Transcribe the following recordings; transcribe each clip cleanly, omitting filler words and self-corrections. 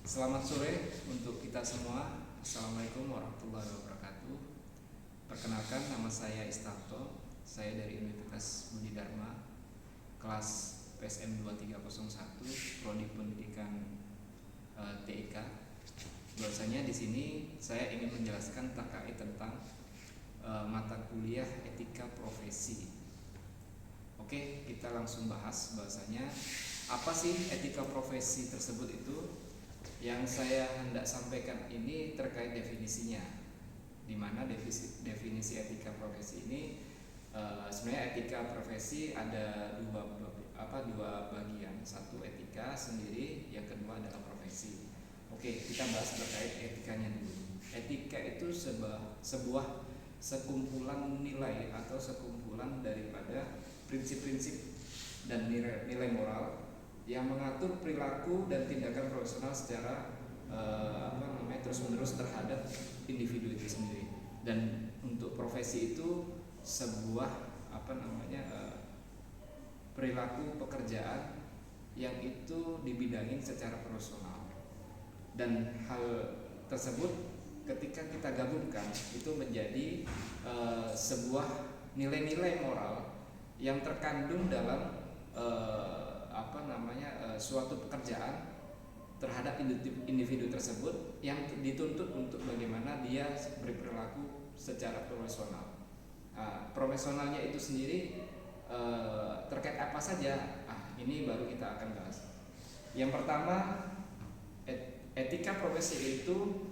Selamat sore untuk kita semua. Assalamualaikum warahmatullahi wabarakatuh. Perkenalkan, nama saya Istarto. Saya dari Universitas Budi Dharma, kelas PSM 2301, Prodi Pendidikan TIK. Bahwasanya di sini saya ingin menjelaskan terkait tentang mata kuliah etika profesi. Oke, kita langsung bahas bahwasanya apa sih etika profesi tersebut itu. Yang saya hendak sampaikan ini terkait definisinya, di mana definisi etika profesi ini sebenarnya etika profesi ada dua bagian, satu etika sendiri, yang kedua adalah profesi. Oke, kita bahas terkait etikanya dulu. Etika itu sebuah sekumpulan nilai atau sekumpulan daripada prinsip-prinsip dan nilai moral yang mengatur perilaku dan tindakan profesional secara terus-menerus terhadap individu itu sendiri. Dan untuk profesi itu sebuah perilaku pekerjaan yang itu dibidangin secara profesional. Dan hal tersebut ketika kita gabungkan itu menjadi sebuah nilai-nilai moral yang terkandung dalam suatu pekerjaan terhadap individu tersebut yang dituntut untuk bagaimana dia berperilaku secara profesional. Profesionalnya itu sendiri terkait apa saja? Ini baru kita akan bahas. Yang pertama, etika profesi itu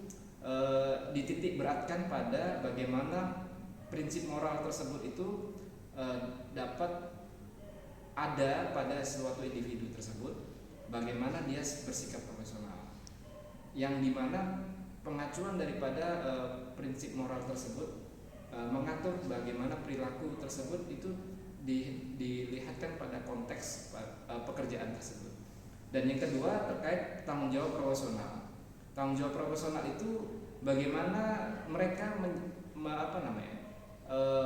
dititik beratkan pada bagaimana prinsip moral tersebut itu dapat ada pada suatu individu tersebut, bagaimana dia bersikap profesional, yang dimana pengacuan daripada prinsip moral tersebut mengatur bagaimana perilaku tersebut itu dilihatkan pada konteks pekerjaan tersebut. Dan yang kedua terkait tanggung jawab profesional. Tanggung jawab profesional itu bagaimana mereka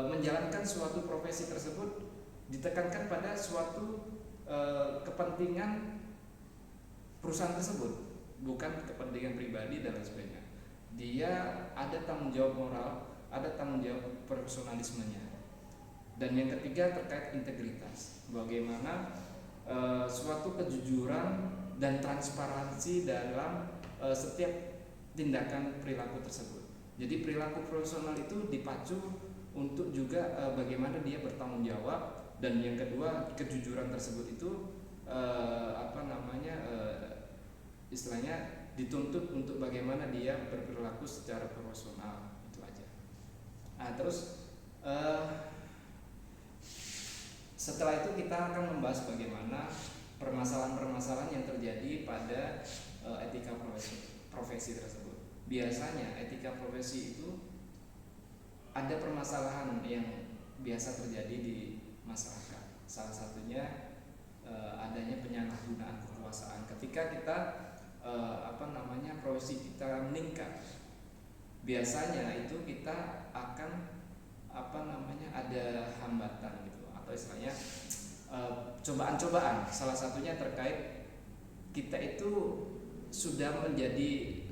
menjalankan suatu profesi tersebut ditekankan pada suatu kepentingan perusahaan tersebut, bukan kepentingan pribadi dan lain sebagainya. Dia ada tanggung jawab moral, ada tanggung jawab profesionalismenya. Dan yang ketiga terkait integritas, bagaimana suatu kejujuran dan transparansi dalam setiap tindakan perilaku tersebut. Jadi perilaku profesional itu dipacu untuk juga bagaimana dia bertanggung jawab. Dan yang kedua, kejujuran tersebut itu istilahnya dituntut untuk bagaimana dia berperilaku secara profesional, itu aja. Terus setelah itu kita akan membahas bagaimana permasalahan-permasalahan yang terjadi pada etika profesi tersebut. Biasanya etika profesi itu ada permasalahan yang biasa terjadi di masyarakat. Salah satunya adanya penyalahgunaan kekuasaan. Ketika kita profesi kita meningkat, biasanya itu kita akan ada hambatan gitu, atau istilahnya cobaan-cobaan. Salah satunya terkait kita itu sudah menjadi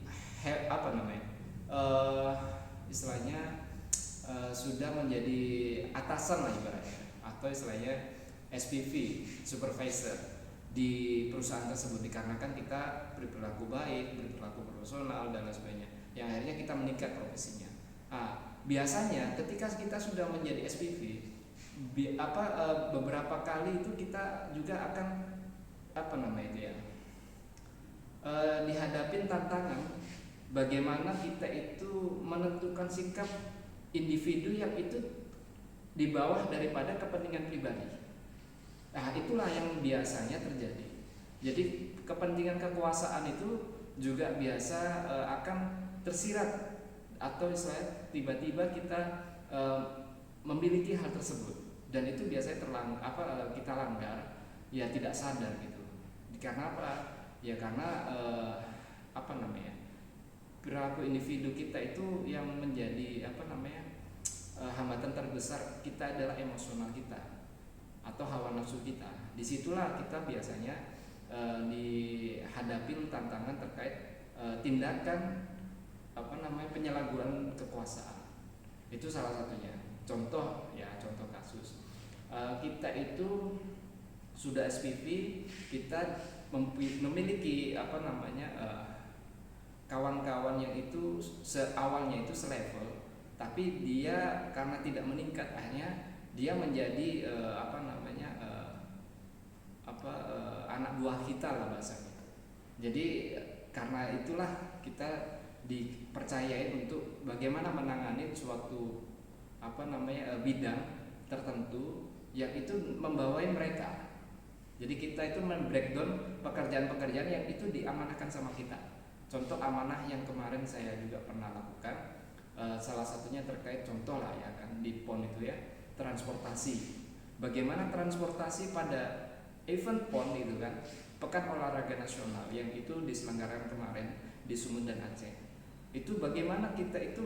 sudah menjadi atasan lah ibaratnya, atau istilahnya SPV, supervisor di perusahaan tersebut, dikarenakan kita berperilaku baik, berperilaku profesional dan lain sebagainya, yang akhirnya kita meningkat profesinya. Biasanya ketika kita sudah menjadi SPV, beberapa kali itu kita juga akan dihadapin tantangan bagaimana kita itu menentukan sikap individu yang itu di bawah daripada kepentingan pribadi. Itulah yang biasanya terjadi. Jadi kepentingan kekuasaan itu juga biasa akan tersirat, atau misalnya tiba-tiba kita memiliki hal tersebut, dan itu biasanya kita langgar, ya tidak sadar gitu. Karena apa? Ya karena perilaku individu kita itu yang menjadi hambatan terbesar kita adalah emosional kita atau hawa nafsu kita. Disitulah kita biasanya dihadapin tantangan terkait tindakan penyalahgunaan kekuasaan. Itu salah satunya. Contoh kasus. Kita itu sudah SPV, kita memiliki kawan-kawan yang itu awalnya itu selevel, tapi dia karena tidak meningkat, akhirnya dia menjadi anak buah kita lah bahasanya. Jadi karena itulah kita dipercayain untuk bagaimana menangani suatu bidang tertentu yang itu membawai mereka. Jadi kita itu membreakdown pekerjaan-pekerjaan yang itu diamanahkan sama kita. Contoh amanah yang kemarin saya juga pernah lakukan, salah satunya terkait contoh lah ya kan di PON itu ya, transportasi. Bagaimana transportasi pada event PON itu kan, Pekan Olahraga Nasional yang itu diselenggarakan kemarin di Sumut dan Aceh. Itu bagaimana kita itu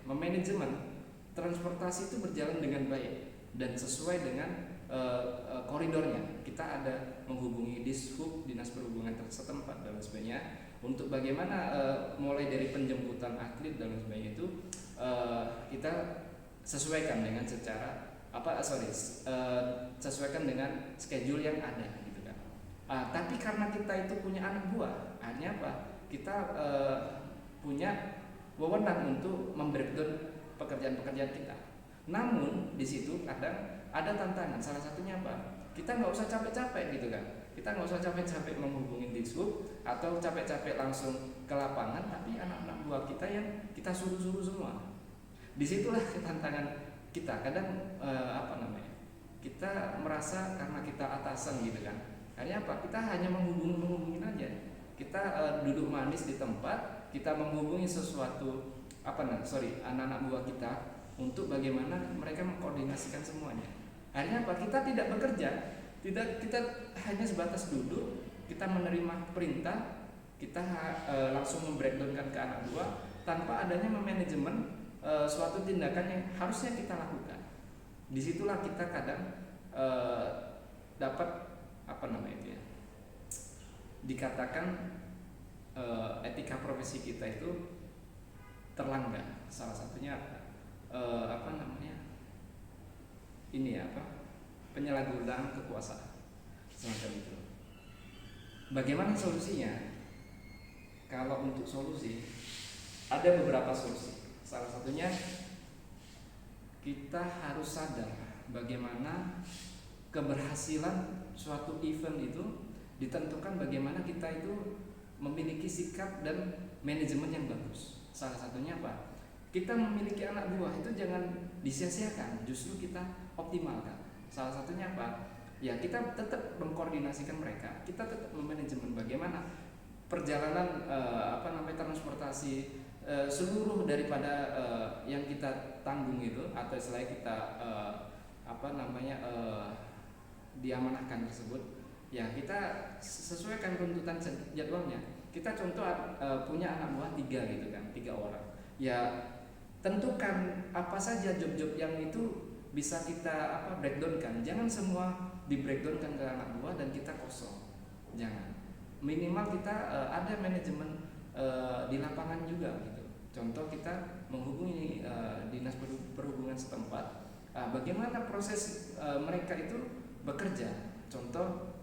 memanajemen transportasi itu berjalan dengan baik dan sesuai dengan koridornya. Kita ada menghubungi Dishub, Dinas Perhubungan setempat dan sebagainya, untuk bagaimana mulai dari penjemputan atlet dan sebagainya itu kita sesuaikan dengan sesuaikan dengan schedule yang ada gitu kan. Tapi karena kita itu punya anak buah, akhirnya kita punya wewenang untuk membreakdown pekerjaan-pekerjaan kita. Namun di situ kadang ada tantangan. Salah satunya kita nggak usah capek-capek gitu kan. Kita nggak usah capek-capek menghubungi Dishub atau capek-capek langsung ke lapangan, tapi anak-anak buah kita yang kita suruh-suruh semua. Disitulah tantangan kita. Kadang kita merasa karena kita atasan gitu kan. Akhirnya kita hanya menghubungin aja. Kita duduk manis di tempat, kita menghubungi anak-anak buah kita untuk bagaimana mereka mengkoordinasikan semuanya. Akhirnya kita tidak bekerja, kita hanya sebatas duduk, kita menerima perintah, kita langsung membreakdownkan ke anak buah tanpa adanya manajemen suatu tindakan yang harusnya kita lakukan. Disitulah kita kadang dapat dikatakan etika profesi kita itu terlanggar. Salah satunya penyalahgunaan kekuasaan semacam itu. Bagaimana solusinya? Kalau untuk solusi ada beberapa solusi. Salah satunya kita harus sadar bagaimana keberhasilan suatu event itu ditentukan bagaimana kita itu memiliki sikap dan manajemen yang bagus. Salah satunya kita memiliki anak buah itu jangan disia-siakan, justru kita optimalkan. Salah satunya ya kita tetap mengkoordinasikan mereka, kita tetap memanajemen bagaimana perjalanan transportasi seluruh daripada yang kita tanggung itu, atau selain kita diamanahkan tersebut, ya kita sesuaikan tuntutan jadwalnya. Kita contoh punya anak buah 3 gitu kan, 3 orang. Ya tentukan apa saja job-job yang itu bisa kita breakdownkan. Jangan semua di breakdownkan ke anak buah dan kita kosong. Jangan. Minimal kita ada manajemen di lapangan juga gitu. Contoh kita menghubungi dinas perhubungan setempat. Bagaimana proses mereka itu bekerja. Contoh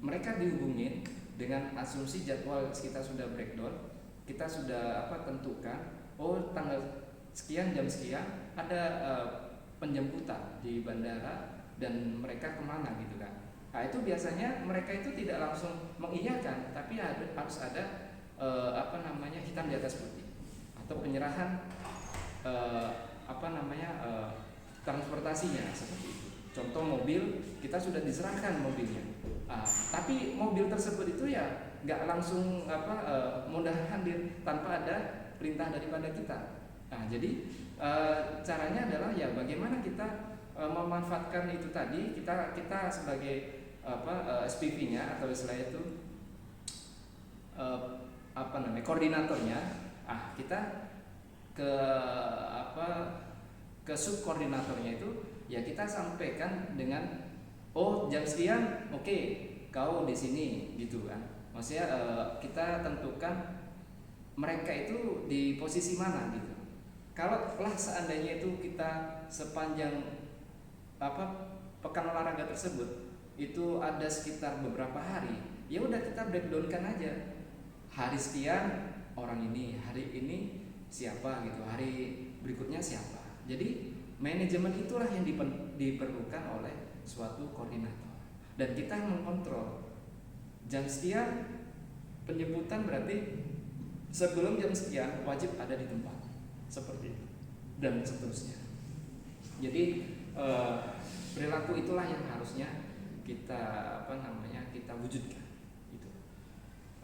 mereka dihubungin dengan asumsi jadwal kita sudah breakdown, kita sudah tentukan tanggal sekian jam sekian ada penjemputan di bandara dan mereka kemana gitu kan. Nah itu biasanya mereka itu tidak langsung mengiyakan, tapi harus ada hitam di atas putih atau penyerahan transportasinya seperti itu. Contoh mobil, kita sudah diserahkan mobilnya, tapi mobil tersebut itu ya nggak langsung mudah hadir tanpa ada perintah daripada kita. Nah jadi caranya adalah ya bagaimana kita memanfaatkan itu tadi, kita sebagai SPV-nya atau istilah itu koordinatornya, kita ke subkoordinatornya itu ya kita sampaikan dengan jam sekian oke, kau di sini gitu kan. Maksudnya kita tentukan mereka itu di posisi mana gitu. Kalau seandainya itu kita sepanjang pekan olahraga tersebut itu ada sekitar beberapa hari, ya udah kita breakdownkan aja. Hari sekian orang ini, hari ini siapa gitu, hari berikutnya siapa. Jadi manajemen itulah yang diperlukan oleh suatu koordinator. Dan kita mengkontrol jam sekian penjemputan, berarti sebelum jam sekian wajib ada di tempat, seperti itu dan seterusnya. Jadi perilaku itulah yang harusnya kita kita wujudkan gitu.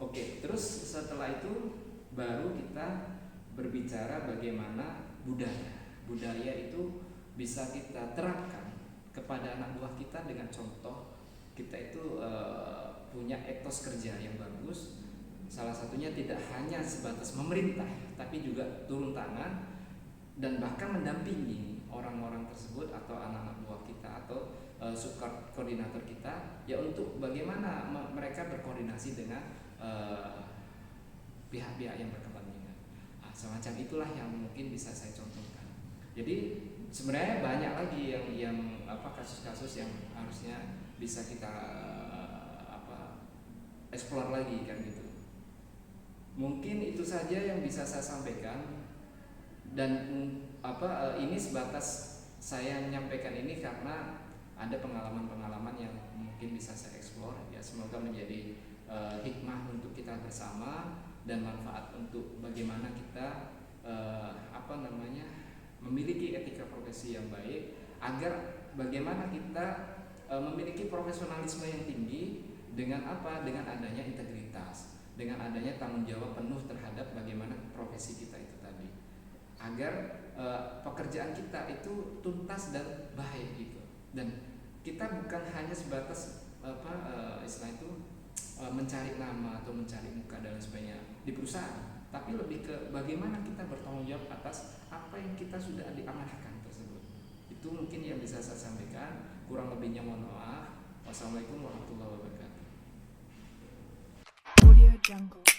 Oke, terus setelah itu baru kita berbicara bagaimana budaya itu bisa kita terapkan kepada anak buah kita dengan contoh. Kita itu punya etos kerja yang bagus. Salah satunya tidak hanya sebatas memerintah, tapi juga turun tangan dan bahkan mendampingi orang-orang tersebut atau anak-anak buah kita atau subkoordinator kita, ya untuk bagaimana mereka berkoordinasi dengan pihak-pihak yang berkepentingan. Semacam itulah yang mungkin bisa saya contohkan. Jadi sebenarnya banyak lagi yang kasus-kasus yang harusnya bisa kita explore lagi kan gitu. Mungkin itu saja yang bisa saya sampaikan, dan ini sebatas saya menyampaikan ini karena ada pengalaman-pengalaman yang mungkin bisa saya eksplor ya. Semoga menjadi hikmah untuk kita bersama dan manfaat untuk bagaimana kita memiliki etika profesi yang baik, agar bagaimana kita memiliki profesionalisme yang tinggi dengan adanya integritas, dengan adanya tanggung jawab penuh terhadap bagaimana profesi kita itu tadi, agar pekerjaan kita itu tuntas dan baik gitu. Dan kita bukan hanya sebatas mencari nama atau mencari muka dan sebagainya di perusahaan, tapi lebih ke bagaimana kita bertanggung jawab atas apa yang kita sudah diamanahkan tersebut. Itu mungkin yang bisa saya sampaikan. Kurang lebihnya mohon maaf. Wassalamualaikum warahmatullahi wabarakatuh. Audio Jungle.